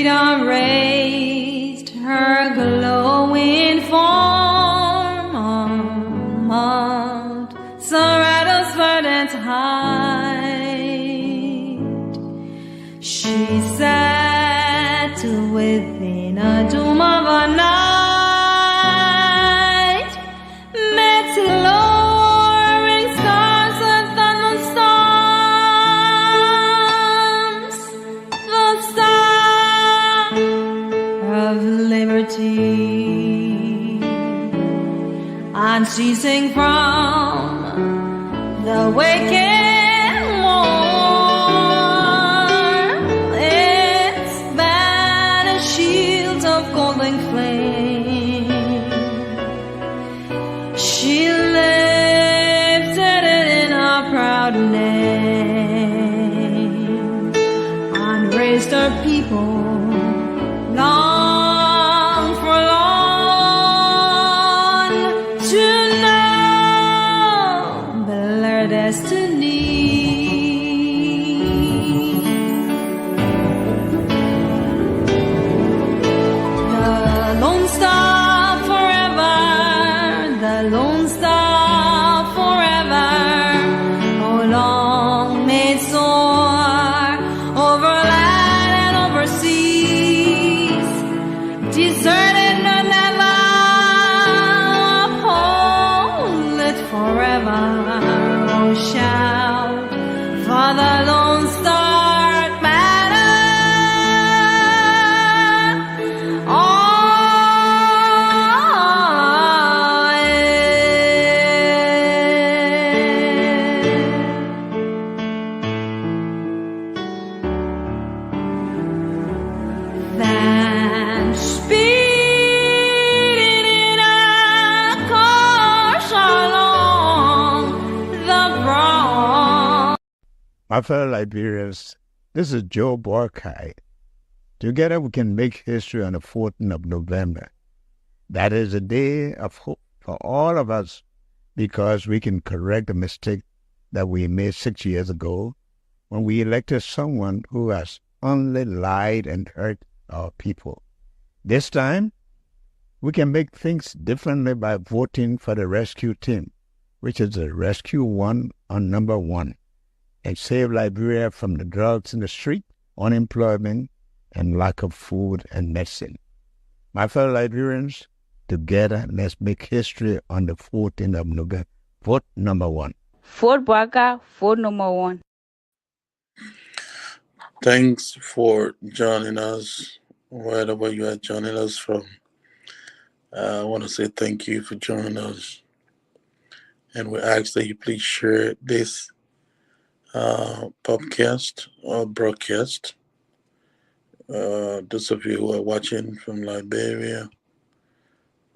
freedom raised her glowing form on Mount Sorato's verdant height. She sat within a doom of a night, met lowering stars and thunderstorms, the star of liberty, unceasing from the waking morn, its banner shield of golden flame. She lifted it in a proud name and raised her people long forlorn to nobler destiny. The Lone Star forever, the Lone Star forever, oh long may it soar over land and over seas, deserted nor never, uphold it forever. Oh, shout for the Lone Star banner. Oh, then speeding in a course along the broad. My fellow Liberians, this is Joe Borkai. Together we can make history on the 14th of November. That is a day of hope for all of us because we can correct the mistake that we made 6 years ago when we elected someone who has only lied and hurt our people. This time, we can make things differently by voting for the rescue team, which is the Rescue One on number 1, and save Liberia from the drugs in the street, unemployment, and lack of food and medicine. My fellow Liberians, together, let's make history on the 14th of November. Vote number 1. Fort Barker, vote number 1. Thanks for joining us, wherever you are joining us from. I want to say thank you for joining us. And we ask that you please share this podcast or broadcast. Those of you who are watching from Liberia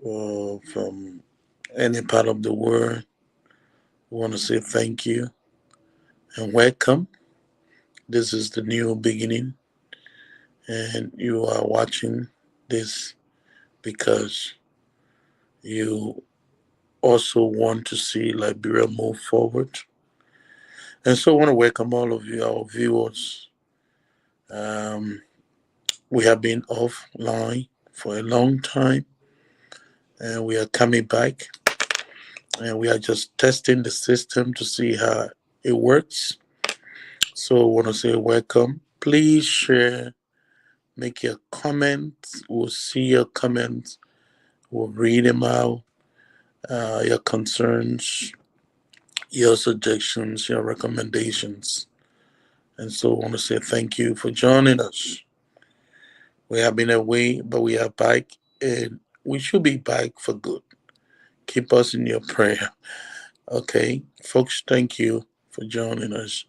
or from any part of the world, we want to say thank you and welcome. This is the new beginning, and you are watching this because you also want to see Liberia move forward. And so I want to welcome all of you, our viewers. We have been offline for a long time, and we are coming back, and we are just testing the system to see how it works. So I want to say welcome. Please share, make your comments. We'll see your comments. We'll read them out. Your concerns, your suggestions, your recommendations. And so I want to say thank you for joining us. We have been away, but we are back, and we should be back for good. Keep us in your prayer. Okay, folks, thank you for joining us.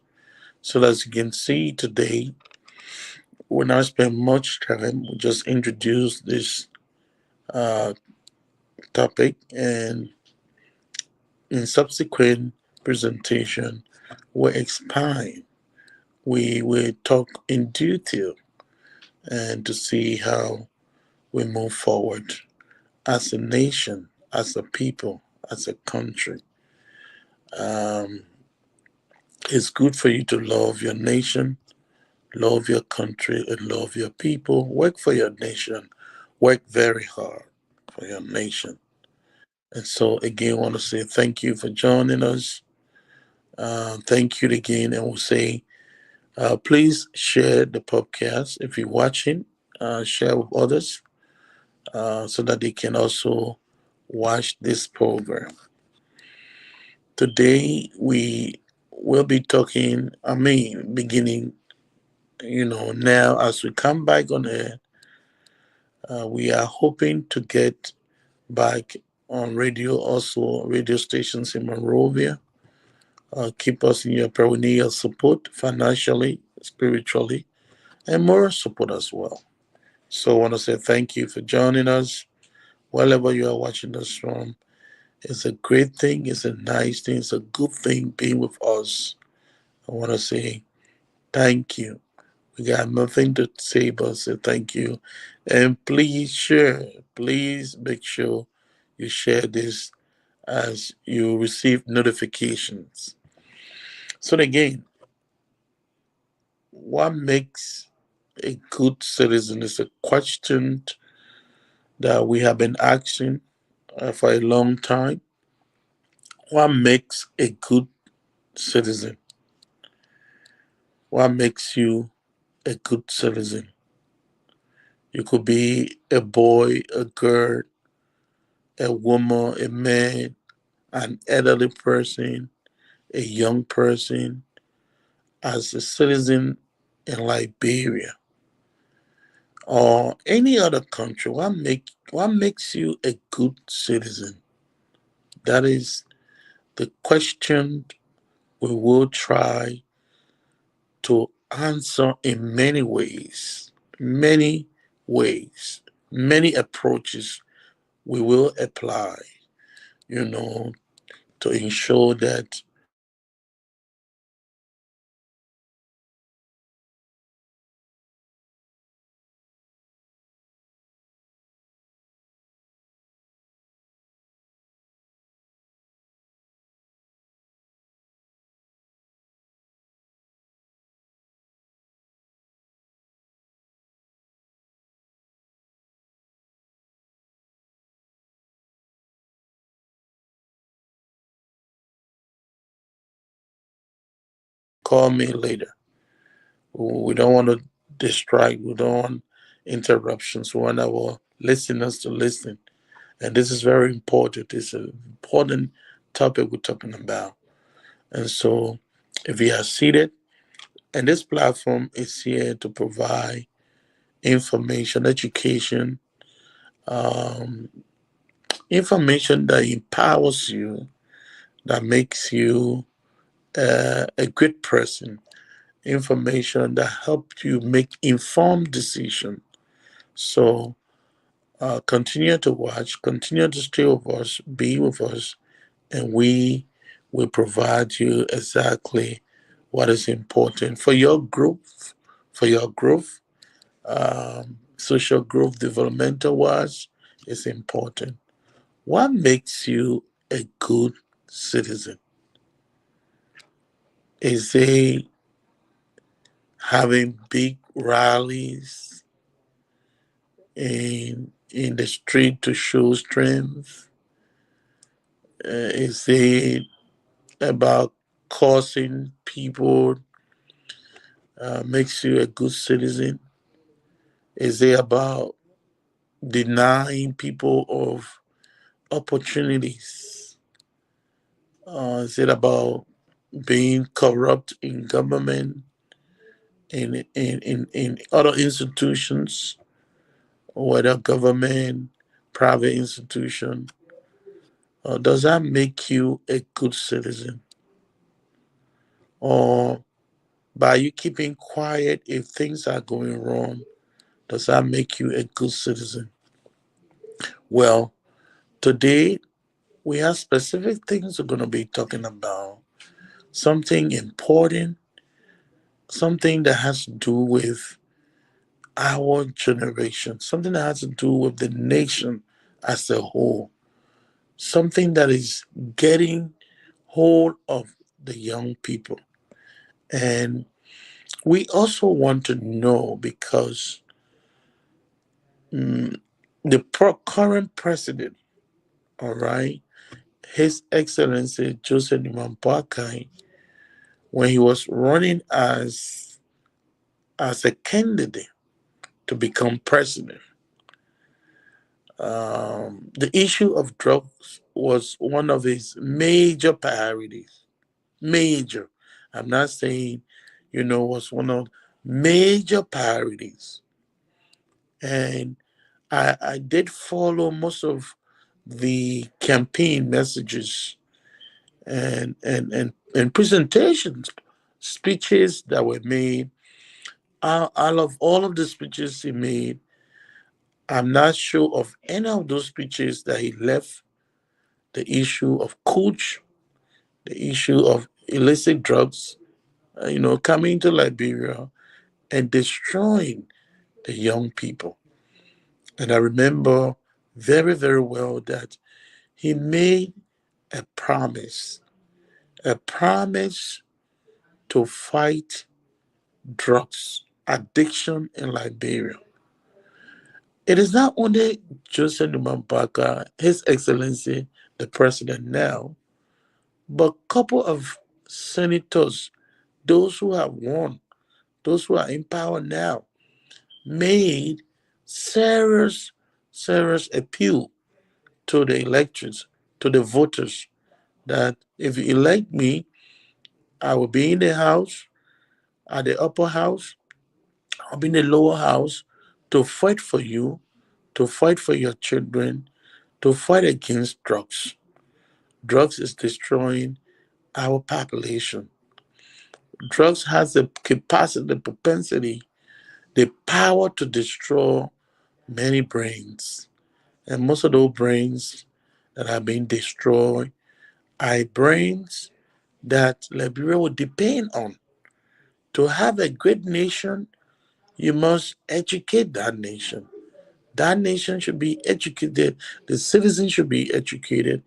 So as you can see today, we're not spending much time. We just introduce this topic, and in subsequent presentation, we'll expand. We will talk in detail and to see how we move forward as a nation, as a people, as a country. It's good for you to love your nation, love your country and love your people. Work for your nation. Work very hard for your nation. And so, again, I want to say thank you for joining us. Thank you again. And we'll say, please share the podcast if you're watching, share with others so that they can also watch this program. Today, we will be talking, beginning, now as we come back on air, we are hoping to get back on radio, also radio stations in Monrovia. Keep us in your prayer. We need your support financially, spiritually, and moral support as well. So I want to say thank you for joining us. Wherever you are watching us from, it's a great thing, it's a nice thing, it's a good thing being with us. I want to say thank you. We got nothing to say but say thank you. And please share. Please make sure you share this as you receive notifications. So again, what makes a good citizen is a question that we have been asking for a long time. What makes a good citizen? What makes you a good citizen? You could be a boy, a girl, a woman, a man, an elderly person, a young person, as a citizen in Liberia or any other country. What makes you a good citizen? That is the question we will try to answer in many ways, many approaches we will apply, you know, to ensure that call me later. We don't want to distract, we don't want interruptions, we want our listeners to listen. And this is very important. It's an important topic we're talking about. And so, if you are seated, and this platform is here to provide information, education, um, information that empowers you, that makes you a good person, information that helps you make informed decisions. So, continue to watch, continue to stay with us, be with us, and we will provide you exactly what is important for your growth, for your growth, social growth, developmental wise, is important. What makes you a good citizen? Is it having big rallies in the street to show strength? Is it about causing people makes you a good citizen? Is it about denying people of opportunities? Is it about being corrupt in government, in other institutions, whether government, private institution? Does that make you a good citizen? Or by you keeping quiet if things are going wrong, does that make you a good citizen? Well, today we have specific things we're going to be talking about. Something important, something that has to do with our generation, something that has to do with the nation as a whole, something that is getting hold of the young people. And We also want to know because the current president, all right, His Excellency Joseph Nimam Boakai, when he was running as a candidate to become president, the issue of drugs was one of his major priorities. Major. I'm not saying, was one of major priorities. And I did follow most of the campaign messages and presentations, speeches that were made. Out of all of the speeches he made, I'm not sure of any of those speeches that he left the issue of coach, the issue of illicit drugs, coming to Liberia and destroying the young people. And I remember very, very well that he made a promise to fight drugs addiction in Liberia. It is not only Joseph Numambaka, His Excellency, the President now, but a couple of senators, those who have won, those who are in power now, made serious, serious appeal to the electors, to the voters, that if you elect me, I will be in the house, at the upper house, I'll be in the lower house to fight for you, to fight for your children, to fight against drugs. Drugs is destroying our population. Drugs has the capacity, the propensity, the power to destroy many brains. And most of those brains that are being destroyed are brains that Liberia will depend on. To have a great nation, you must educate that nation. That nation should be educated, the citizens should be educated,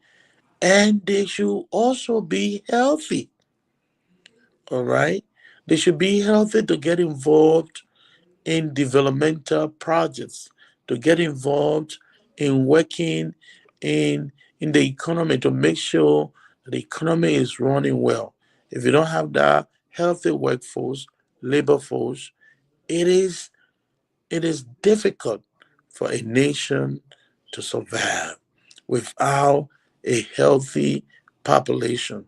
and they should also be healthy. All right? They should be healthy to get involved in developmental projects, to get involved in working in the economy to make sure that the economy is running well. If you don't have that healthy workforce, labor force, it is difficult for a nation to survive without a healthy population.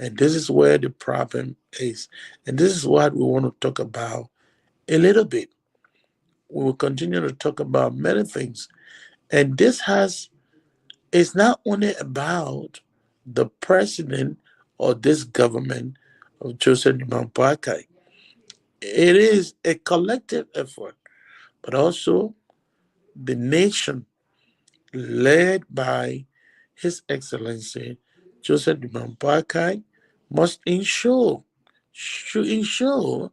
And this is where the problem is. And this is what we want to talk about a little bit. We will continue to talk about many things. And it's not only about the president or this government of Joseph Nimambakai. It is a collective effort, but also the nation led by His Excellency Joseph Nimambakai must should ensure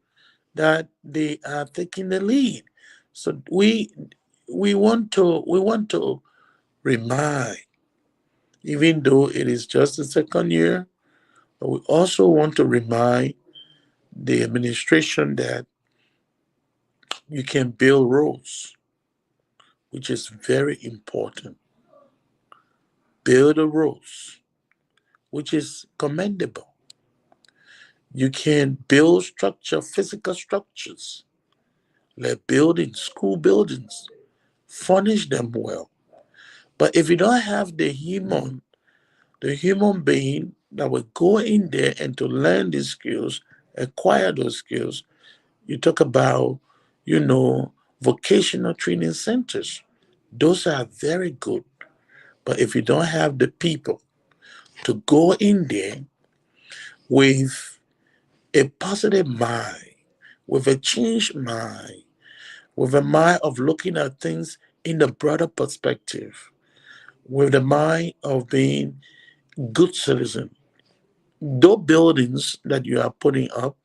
that they are taking the lead. So we want to remind, even though it is just the second year, but we also want to remind the administration that you can build roads, which is very important. Build the roads, which is commendable. You can build physical structures, like buildings, school buildings, furnish them well. But if you don't have the human being that will go in there and to learn these skills, acquire those skills, you talk about, vocational training centers. Those are very good. But if you don't have the people to go in there with a positive mind, with a changed mind, with a mind of looking at things in the broader perspective, with the mind of being good citizen, those buildings that you are putting up,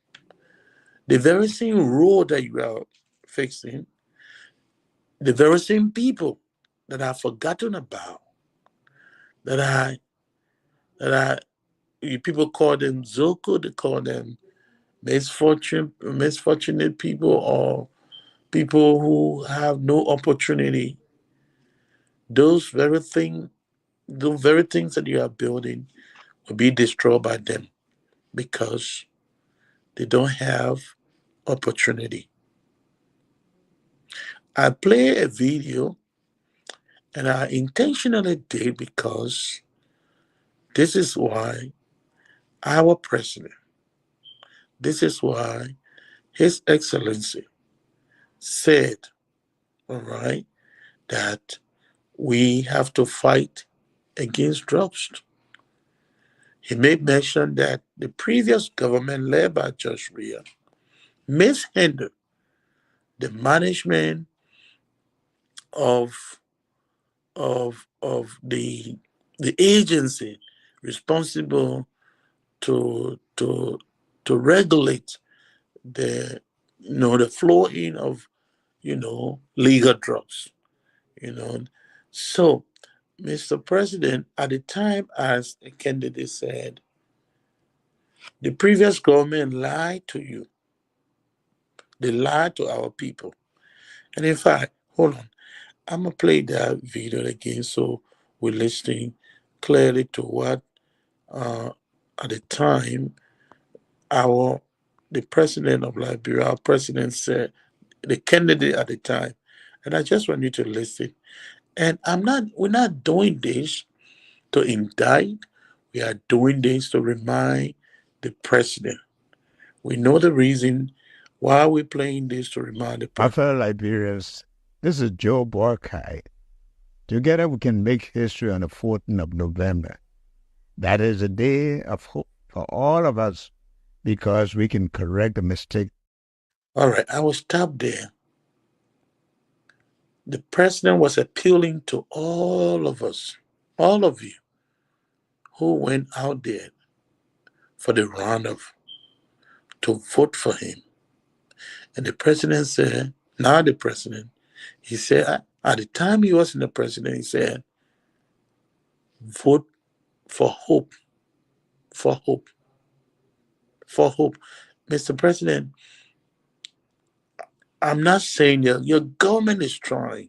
the very same road that you are fixing, the very same people that are forgotten about, that are people call them Zoko, they call them misfortunate people, or people who have no opportunity, those very thing, the very things that you are building will be destroyed by them because they don't have opportunity. I play a video, and I intentionally did because this is why our president, this is why His Excellency said, all right, that we have to fight against drugs. He made mention that the previous government led by Josh Ria mishandled the management of the agency responsible to regulate the the flow in of legal drugs. You know, so Mr. President, at the time, as a candidate said, the previous government lied to you. They lied to our people. And in fact, hold on, I'm gonna play that video again so we're listening clearly to what at the time our the president of Liberia, our president said, the candidate at the time. And I just want you to listen. And we're not doing this to indict. We are doing this to remind the president. We know the reason why we're playing this, to remind the My president. fellow Liberians, this is Joe Borkai. Together we can make history on the 14th of November. That is a day of hope for all of us because we can correct the mistake. All right, I will stop there. The president was appealing to all of us, all of you who went out there for the runoff to vote for him. And the president said, now the president, he said, at the time he was in the president, he said, vote for hope, for hope, for hope. Mr. President, I'm not saying that your government is trying.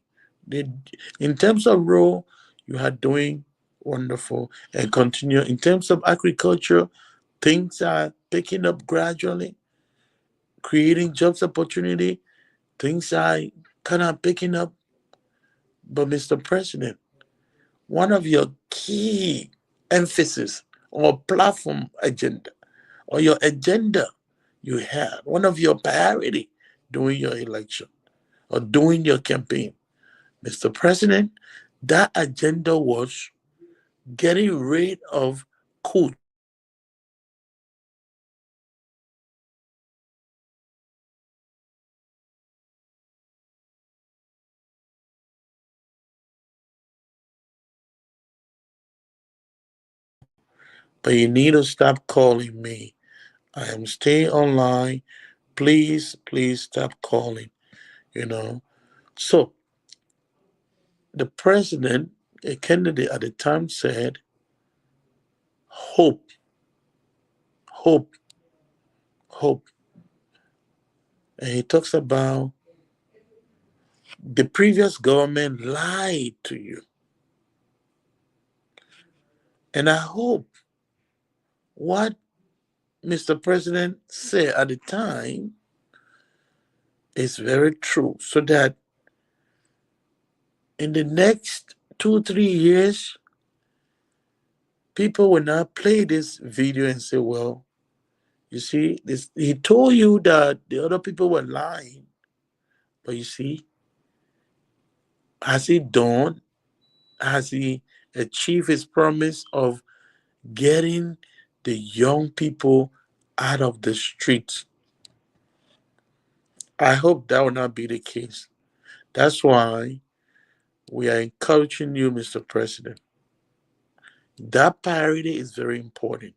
In terms of role, you are doing wonderful and continue. In terms of agriculture, things are picking up gradually, creating jobs opportunity. Things are kind of picking up. But Mr. President, one of your key emphasis or platform agenda or your agenda you had, one of your priority during your election or during your campaign, Mr. President, that agenda was getting rid of coach. But you need to stop calling me. I am staying online. Please, please stop calling. So the president, a candidate at the time, said, hope, hope, hope. And he talks about the previous government lied to you. And I hope what Mr. President said at the time is very true, so that in the next 2 3 years, people will not play this video and say, well, you see, this he told you that the other people were lying. But you see, has he done? Has he achieved his promise of getting the young people out of the streets? I hope that will not be the case. That's why we are encouraging you, Mr. President. That priority is very important.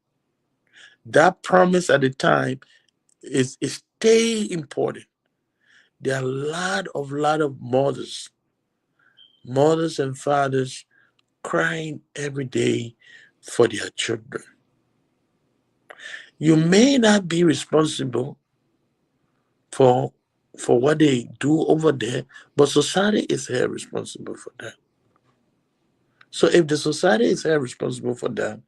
That promise at the time is stay important. There are a lot of mothers and fathers crying every day for their children. You may not be responsible for what they do over there, but society is held responsible for that. So if the society is held responsible for that,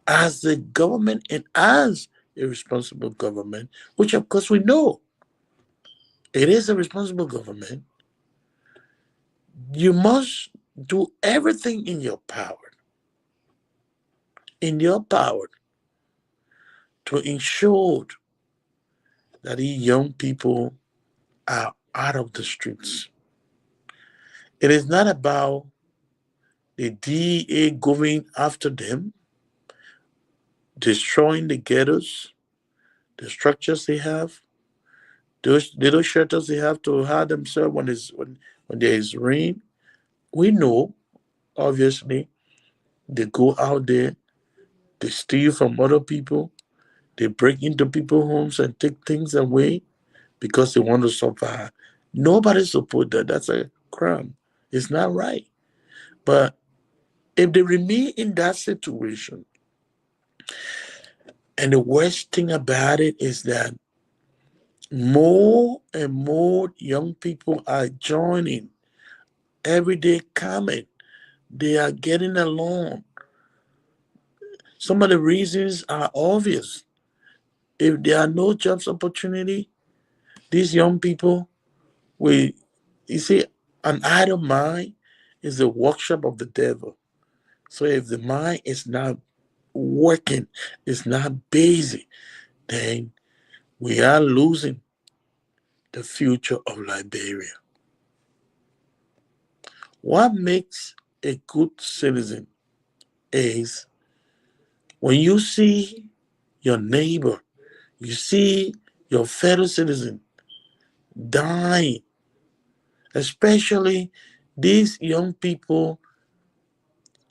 as the government and as a responsible government, which of course we know it is a responsible government, you must do everything in your power to ensure that these young people are out of the streets. It is not about the DEA going after them, destroying the ghettos, the structures they have, those little shelters they have to hide themselves when there is rain. We know, obviously, they go out there, they steal from other people, they break into people's homes and take things away because they want to survive. Nobody support that. That's a crime. It's not right. But if they remain in that situation, and the worst thing about it is that more and more young people are joining every day coming. They are getting along. Some of the reasons are obvious. If there are no jobs opportunity, these young people will, you see, an idle mind is the workshop of the devil. So if the mind is not working, it's not busy, then we are losing the future of Liberia. What makes a good citizen is when you see your neighbor, you see your fellow citizen dying, especially these young people,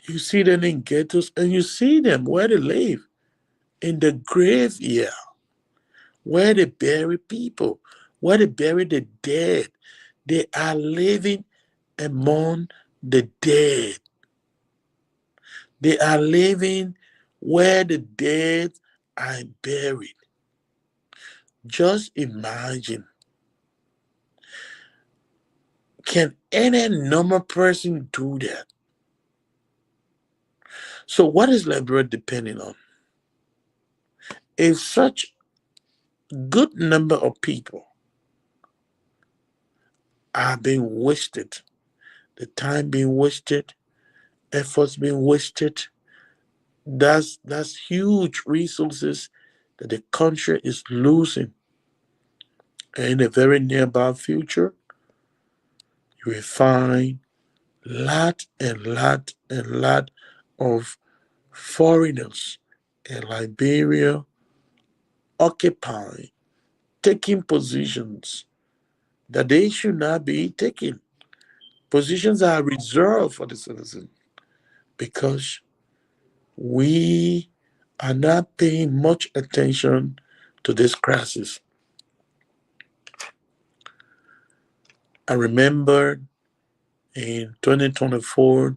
you see them in ghettos and you see them where they live, in the graveyard, where they bury people, where they bury the dead. They are living among the dead. They are living where the dead are buried. Just imagine. Can any normal person do that? So what is Liberia depending on? If such good number of people are being wasted, the time being wasted, efforts being wasted, that's huge resources that the country is losing. And in a very nearby future, you will find lot and lot and lot of foreigners in Liberia occupying, taking positions that they should not be taking. Positions are reserved for the citizen because we are not paying much attention to this crisis. I remember in 2024,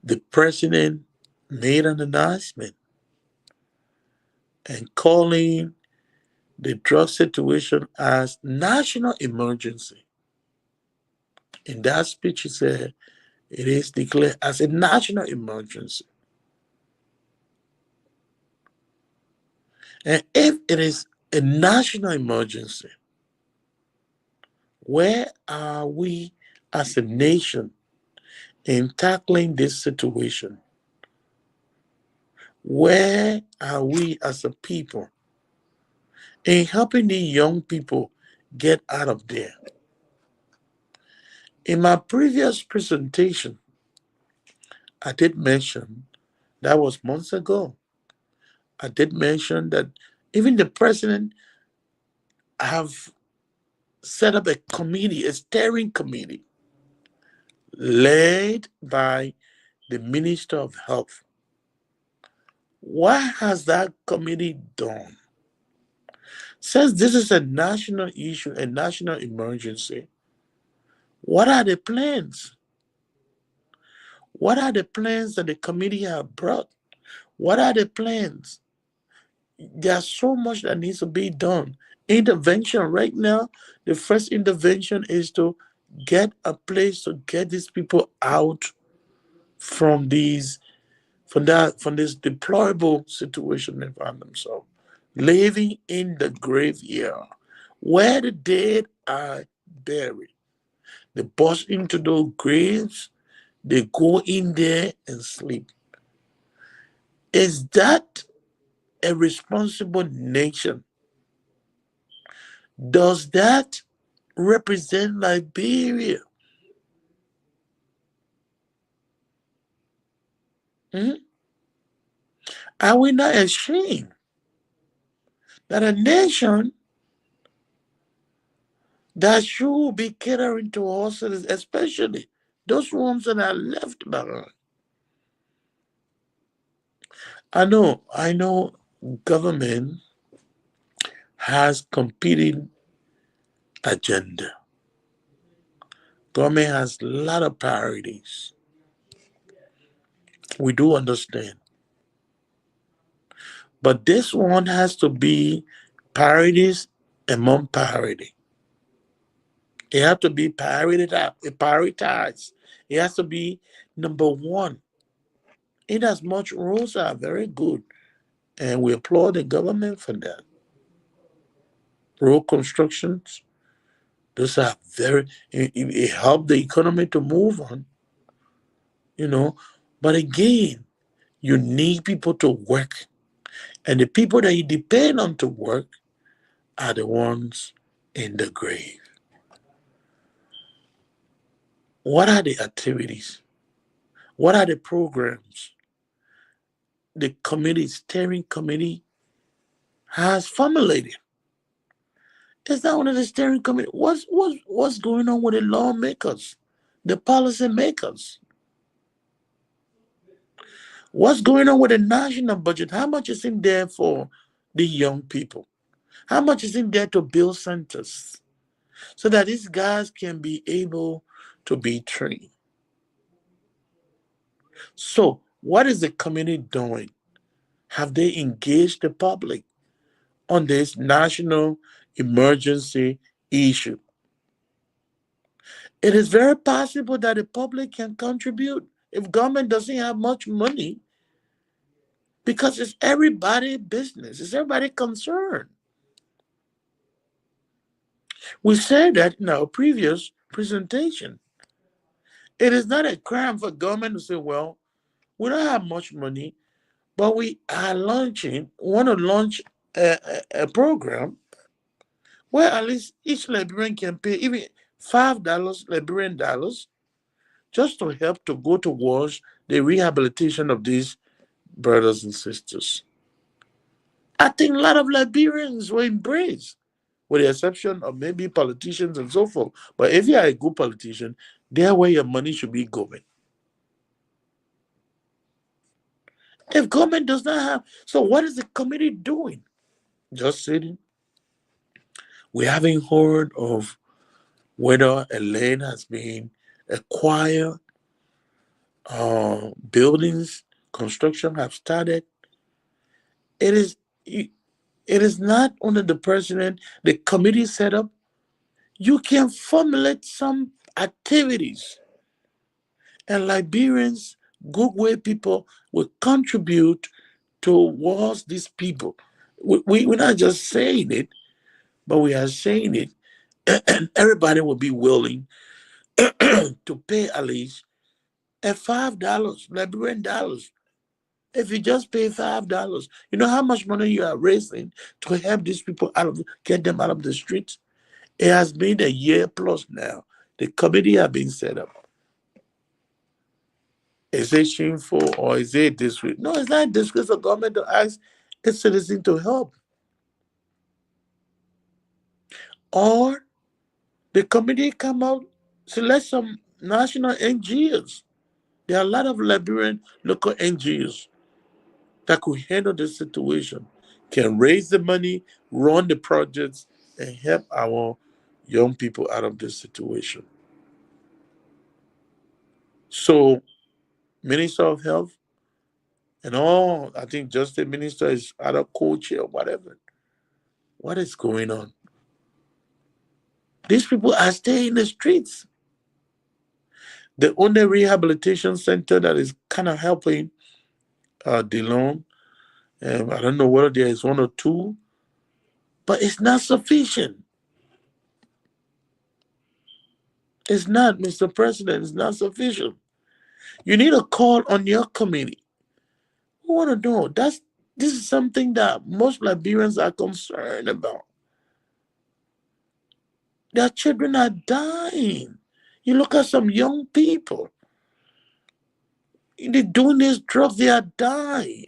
the president made an announcement and calling the drug situation as national emergency. In that speech, he said it is declared as a national emergency. And if it is a national emergency, where are we as a nation in tackling this situation? Where are we as a people in helping the young people get out of there? In my previous presentation, I did mention, that was months ago, I did mention that even the president have set up a committee, a steering committee, led by the Minister of Health. What has that committee done? Since this is a national issue, a national emergency, what are the plans? What are the plans that the committee have brought? What are the plans? There's so much that needs to be done Intervention right now, the first intervention is to get a place to get these people out from these from this deplorable situation they find themselves. Living in the graveyard where the dead are buried. They bust into those graves, they go in there and sleep. Is that a responsible nation? Does that represent Liberia? Hmm? Are we not ashamed that a nation that should be catering to our citizens, especially those ones that are left behind? I know government has competing agenda. Government has a lot of priorities. We do understand. But this one has to be priorities among priority. It has to be prioritized. It has to be number one. In as much roads are very good, and we applaud the government for that. Road constructions, those are it help the economy to move on, you know. But again, you need people to work. And the people that you depend on to work are the ones in the grave. What are the activities? What are the programs the steering committee has formulated? It's not one of the steering committee. What's going on with the lawmakers, the policy makers? What's going on with the national budget? How much is in there for the young people? How much is in there to build centers so that these guys can be able to be trained? So, what is the committee doing? Have they engaged the public on this national emergency issue? It is very possible that the public can contribute if government doesn't have much money because it's everybody's business, it's everybody concerned. We said that in our previous presentation. It is not a crime for government to say, well, we don't have much money, but we want to launch a program where at least each Liberian can pay even $5 Liberian dollars just to help to go towards the rehabilitation of these brothers and sisters. I think a lot of Liberians will embrace, with the exception of maybe politicians and so forth. But if you are a good politician, there where your money should be going. If government does not have, so what is the committee doing? Just sitting. We haven't heard of whether a land has been acquired, buildings, construction have started. It is it is not under the president, the committee set up. You can formulate some activities, and Liberians, Goodway people will contribute towards these people. We're not just saying it, but we are saying it, and everybody will be willing to pay at least at $5 Liberian dollars. If you just pay $5, you know how much money you are raising to help these people get them out of the streets. It has been a year plus now. The committee has been set up. Is it shameful or is it disgrace? No, it's not disgrace for government to ask its citizen to help. Or the committee come out, select some national NGOs. There are a lot of Liberian local NGOs that could handle the situation, can raise the money, run the projects, and help our young people out of this situation. So, Minister of Health and all, I think just the minister is out of co-chair or whatever. What is going on? These people are staying in the streets. The only rehabilitation center that is kind of helping DeLone, I don't know whether there is one or two, but it's not sufficient. It's not, Mr. President, it's not sufficient. You need a call on your committee. We want to know. This is something that most Liberians are concerned about. Their children are dying. You look at some young people. They're doing these drugs, they are dying.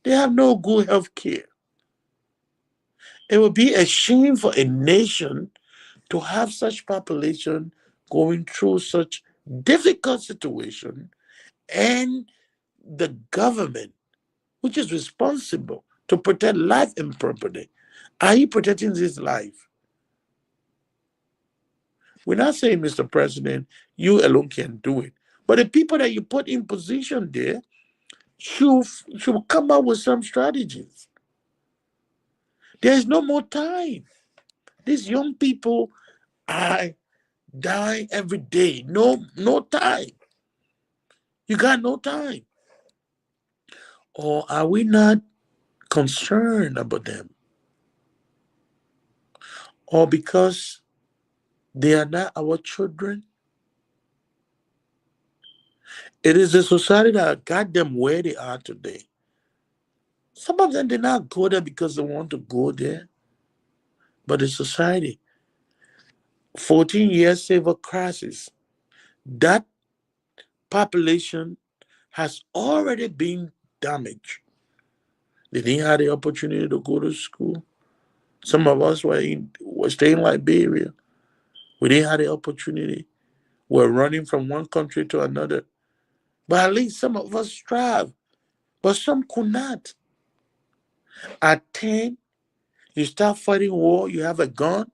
They have no good health care. It would be a shame for a nation to have such population going through such difficult situation, and the government, which is responsible to protect life and property, are you protecting this life? We're not saying, Mr. President, you alone can do it. But the people that you put in position there should come up with some strategies. There is no more time. These young people are dying every day. No time. You got no time. Or are we not concerned about them? Or because they are not our children? It is the society that got them where they are today. Some of them did not go there because they want to go there, but the society. 14 years civil crisis. That population has already been damaged. They didn't have the opportunity to go to school. Some of us were staying in Liberia. We didn't have the opportunity. We're running from one country to another. But at least some of us strive. But some could not. At 10, you start fighting war, you have a gun.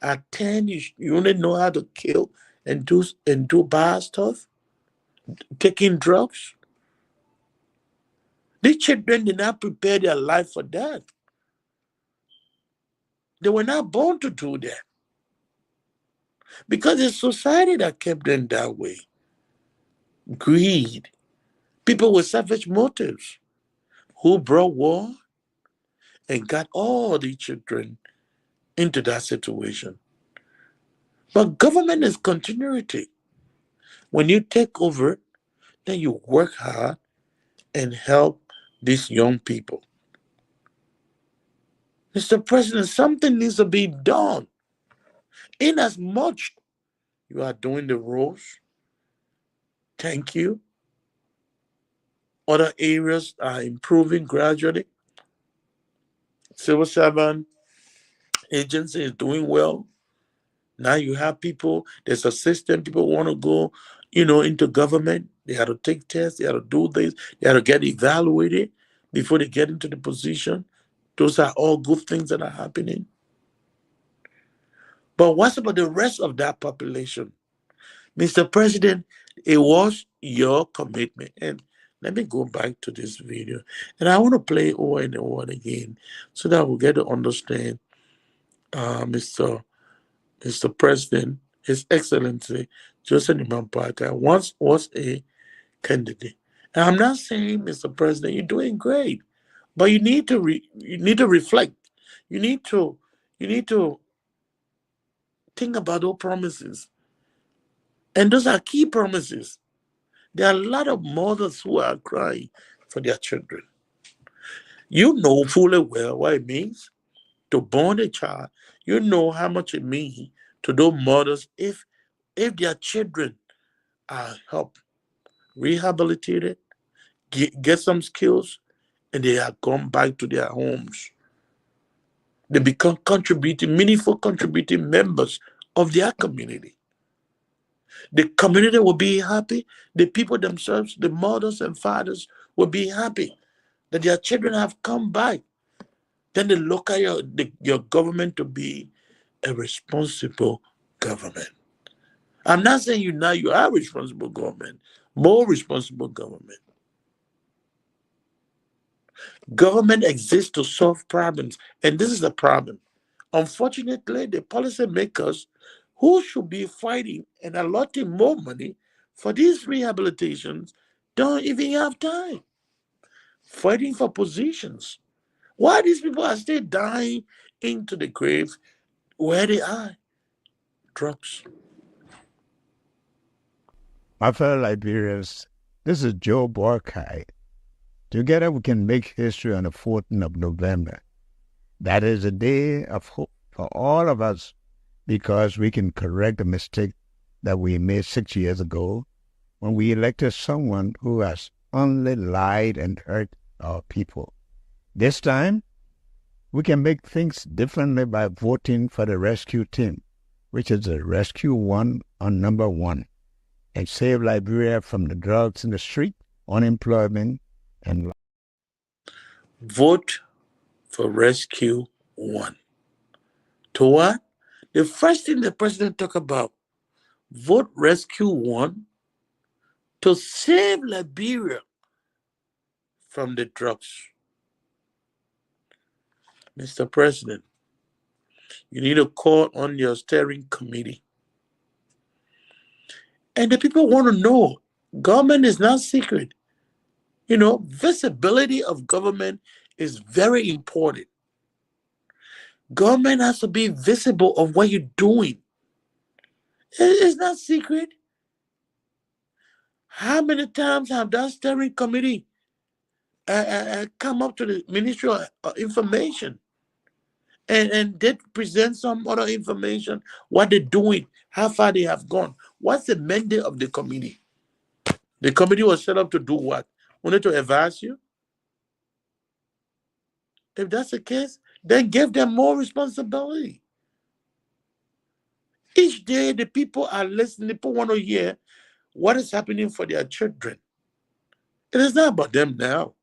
At 10, you only know how to kill and do bad stuff, taking drugs. These children did not prepare their life for that. They were not born to do that. Because it's society that kept them that way. Greed. People with selfish motives who brought war and got all the children into that situation. But government is continuity. When you take over, then you work hard and help these young people. Mr. President, something needs to be done. In as much you are doing the roles, thank you. Other areas are improving gradually. Civil servant agency is doing well. Now you have people, there's a system, people want to go, into government. They have to take tests, they have to do this, they have to get evaluated before they get into the position. Those are all good things that are happening. But what's about the rest of that population? Mr. President, it was your commitment. And let me go back to this video. And I want to play over and over again so that we'll get to understand Mr. President, His Excellency Joseph Nimam Parker once was a candidate. And I'm not saying, Mr. President, you're doing great, but you need to reflect. You need to think about those promises. And those are key promises. There are a lot of mothers who are crying for their children. You know fully well what it means to born a child. You know how much it means to those mothers if their children are helped, rehabilitated, get some skills, and they have gone back to their homes. They become meaningful contributing members of their community. The community will be happy. The people themselves, the mothers and fathers, will be happy that their children have come back. Then they look at your government to be a responsible government. I'm not saying you are a responsible government, more responsible government. Government exists to solve problems, and this is the problem. Unfortunately, the policymakers who should be fighting and allotting more money for these rehabilitations don't even have time fighting for positions. Why these people are still dying into the grave where they are? Drugs. My fellow Liberians, this is Joe Borkai. Together we can make history on the 14th of November. That is a day of hope for all of us because we can correct the mistake that we made 6 years ago when we elected someone who has only lied and hurt our people. This time, we can make things differently by voting for the rescue team, which is the Rescue One on number 1, and save Liberia from the drugs in the street, unemployment, and Vote for Rescue One. To what? The first thing the president talked about, vote Rescue One to save Liberia from the drugs. Mr. President, you need to call on your steering committee. And the people want to know, government is not secret. Visibility of government is very important. Government has to be visible of what you're doing. It's not secret. How many times have that steering committee come up to the Ministry of Information and they present some other information, what they're doing, how far they have gone? What's the mandate of the committee? The committee was set up to do what? Only to advise you? If that's the case, then give them more responsibility. Each day, the people are listening. People want to hear what is happening for their children. It is not about them now.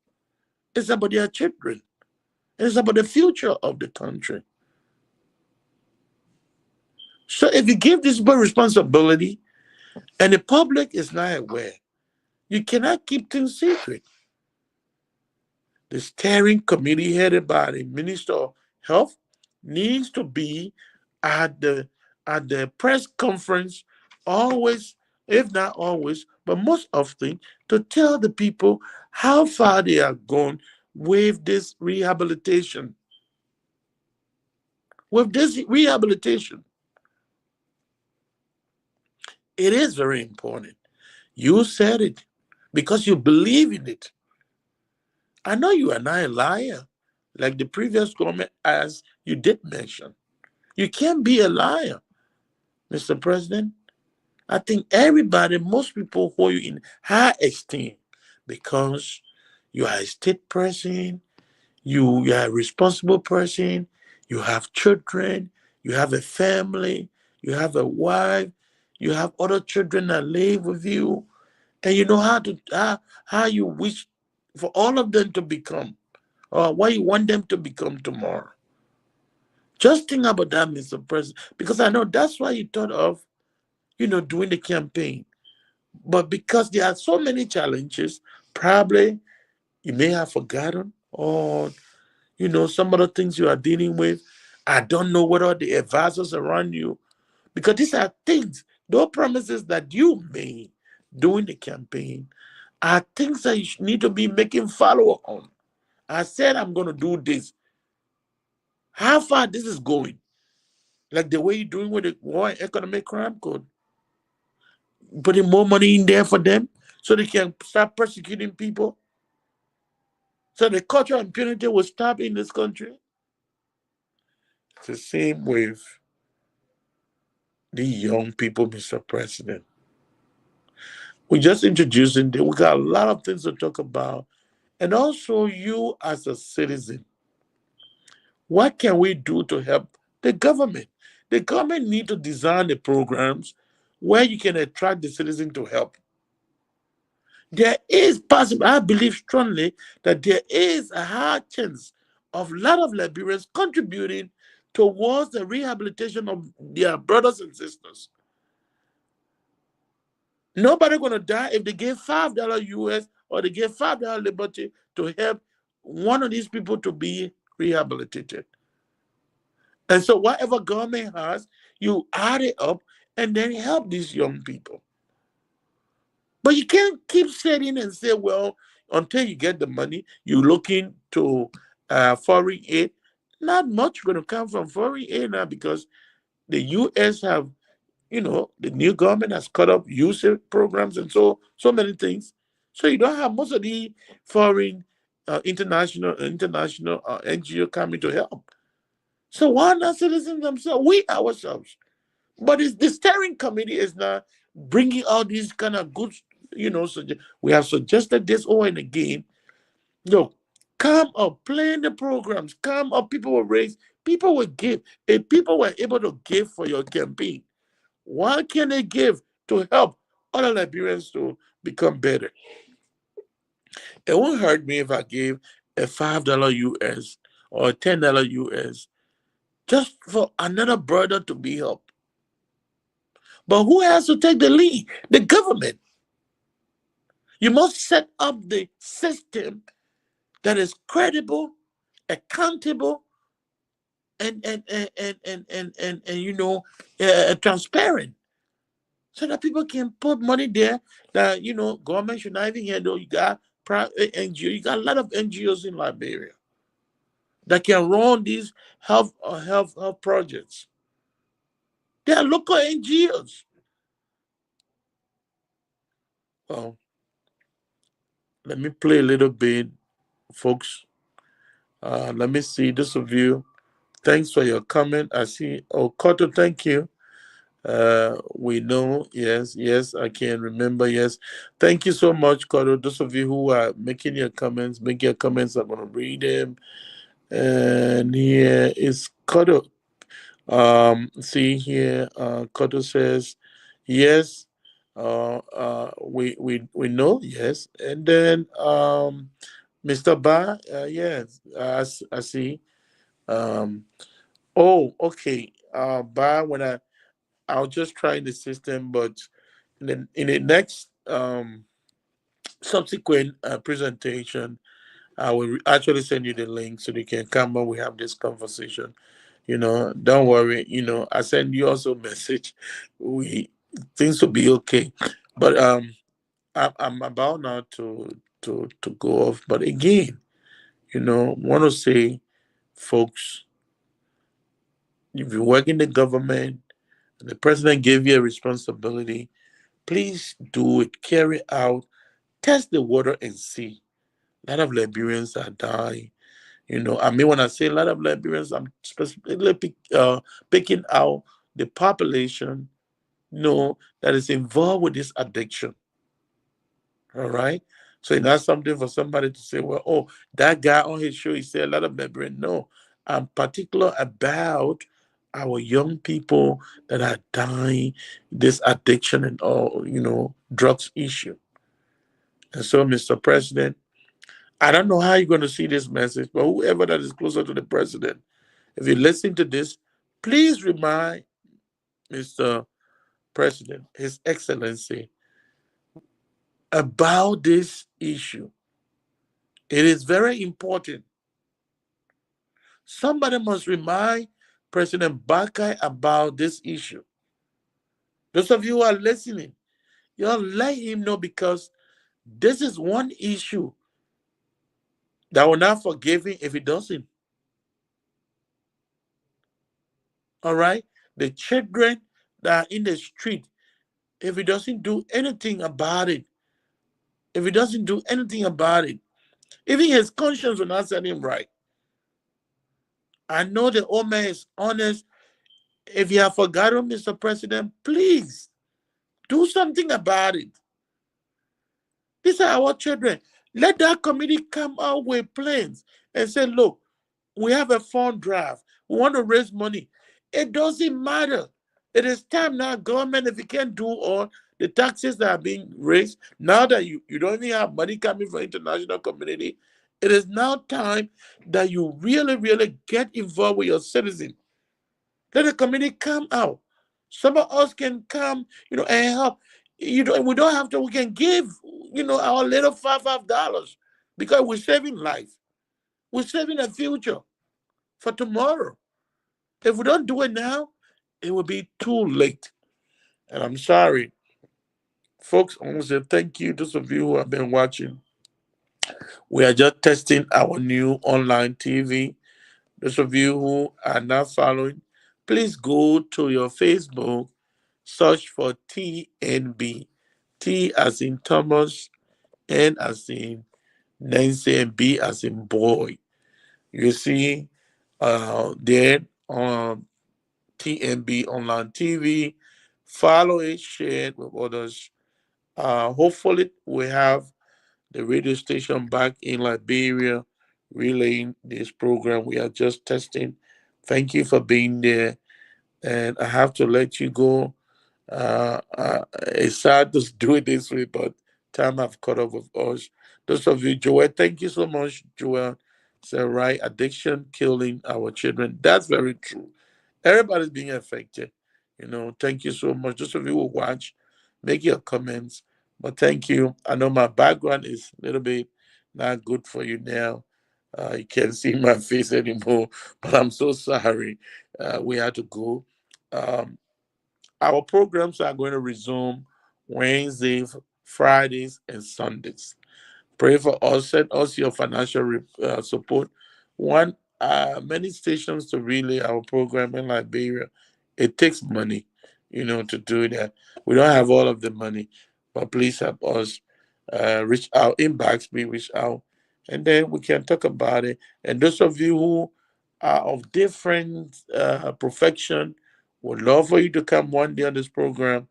It's about their children. It's about the future of the country. So if you give this people responsibility and the public is not aware, you cannot keep things secret. The steering committee headed by the Minister of Health needs to be at the press conference always, if not always, but most often, to tell the people how far they are gone with this rehabilitation. With this rehabilitation, it is very important. You said it because you believe in it. I know you are not a liar, like the previous government, as you did mention. You can't be a liar, Mr. President. I think everybody, most people hold you in high esteem because you are a state person, you are a responsible person, you have children, you have a family, you have a wife, you have other children that live with you, and you know how you wish for all of them to become, or what you want them to become tomorrow. Just think about that, Mr. President, because I know that's why you thought of, doing the campaign. But because there are so many challenges, probably you may have forgotten, or, some other things you are dealing with. I don't know what are the advisors around you, because these are things, those promises that you made during the campaign are things that you need to be making follow-up on. I said I'm going to do this. How far this is going? Like the way you're doing with the War and Economic Crime Code. Putting more money in there for them so they can start persecuting people. So the culture of impunity will stop in this country. It's the same with the young people, Mr. President. We're just introducing them. We got a lot of things to talk about. And also you as a citizen. What can we do to help the government? The government need to design the programs where you can attract the citizen to help. There is possible, I believe strongly that there is a high chance of a lot of Liberians contributing towards the rehabilitation of their brothers and sisters. Nobody gonna die if they give $5 US or they give $5 Liberty to help one of these people to be rehabilitated. And so whatever government has, you add it up and then help these young people. But you can't keep sitting and say, well, until you get the money, you're looking to foreign aid. Not much going to come from foreign aid now because the U.S. have, the new government has cut off usage programs and so many things. So you don't have most of the foreign international NGO coming to help. So why not citizens themselves? We ourselves. But the steering committee is not bringing all these kind of good, we have suggested this over and again. No, come up, plan the programs, come up, people will raise, people will give. If people were able to give for your campaign, why can't they give to help other Liberians to become better? It won't hurt me if I gave a $5 US or a $10 US just for another brother to be helped. But who has to take the lead? The government. You must set up the system that is credible, accountable, and transparent, so that people can put money there. That government should not even handle. You got private NGO. You got a lot of NGOs in Liberia that can run these health projects. They are local NGOs. Well, let me play a little bit, folks. Let me see those of you. Thanks for your comment. I see. Oh, Koto, thank you. We know. Yes, I can remember. Yes. Thank you so much, Koto. Those of you who are making your comments, make your comments. I'm going to read them. And here is Koto. See here, Koto says, yes. We know. Yes. And then Mr. Ba, yes, I see. Oh, okay. Ba, when I'll just try the system, but in the next subsequent presentation, I will actually send you the link so you can come and we have this conversation. Don't worry. I send you also a message. Things will be okay. But I'm about now to go off. But again, want to say, folks, if you work in the government and the president gave you a responsibility, please do it, carry out, test the water and see. A lot of Liberians are dying. When I say a lot of Liberians, I'm specifically picking out the population, that is involved with this addiction. All right? So it's not something for somebody to say, well, oh, that guy on his show, he said a lot of Liberians. No, I'm particular about our young people that are dying, this addiction and all, drugs issue. And so, Mr. President, I don't know how you're going to see this message, but whoever that is closer to the president, if you listen to this, please remind Mr. President, His Excellency, about this issue. It is very important. Somebody must remind President Bakai about this issue. Those of you who are listening, you'll let him know, because this is one issue that will not forgive him if he doesn't. All right? The children that are in the street, if he doesn't do anything about it, even his conscience will not set him right. I know the old man is honest. If you have forgotten, Mr. President, please do something about it. These are our children. Let that committee come out with plans and say, look, we have a fund draft. We want to raise money. It doesn't matter. It is time now, government, if you can't do all the taxes that are being raised, now that you don't even have money coming from international community, it is now time that you really, really get involved with your citizens. Let the community come out. Some of us can come, and help. We don't have to. We can give, our little $5 because we're saving life. We're saving a future for tomorrow. If we don't do it now, it will be too late. And I'm sorry. Folks, I want to say thank you, those of you who have been watching. We are just testing our new online TV. Those of you who are not following, please go to your Facebook, search for TNB. T as in Thomas, N as in Nancy, and B as in boy. You see there on TNB Online TV. Follow it, share it with others. Hopefully, we have the radio station back in Liberia relaying this program. We are just testing. Thank you for being there. And I have to let you go. It's sad to do it this way, but time have caught up with us. Those of you, Joel, thank you so much, Joel. Said right, addiction killing our children. That's very true. Everybody's being affected. Thank you so much. Those of you who watch, make your comments. But thank you. I know my background is a little bit not good for you now. You can't see my face anymore, but I'm so sorry. We had to go. Our programs are going to resume Wednesdays, Fridays, and Sundays. Pray for us. Send us your financial support. Many stations to relay our program in Liberia. It takes money, to do that. We don't have all of the money, but please help us reach out. Inbox me, reach out, and then we can talk about it. And those of you who are of different profession, would love for you to come one day on this program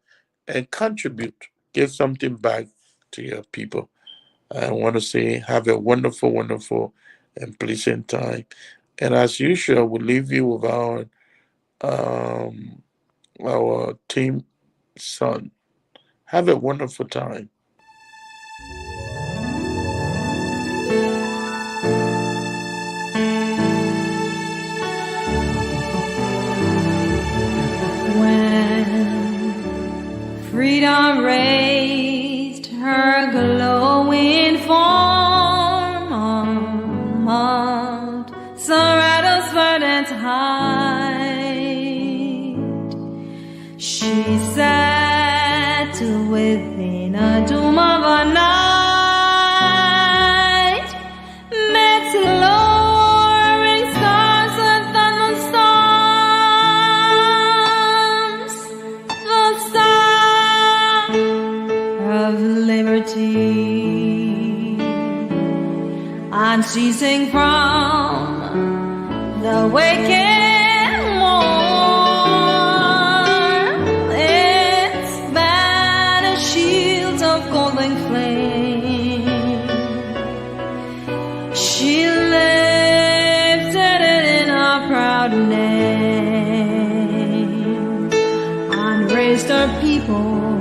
and contribute, give something back to your people. I want to say have a wonderful, wonderful, and pleasant time. And as usual, we'll leave you with our team son. Have a wonderful time. When freedom raised her glowing form on Mount Sorato's verdant height, she sat within a doom of a night, met lowering stars and thunderstorms, the star of liberty, unceasing from the waking morn, its banner shields of golden flame, she lifted it in her proud name and raised her people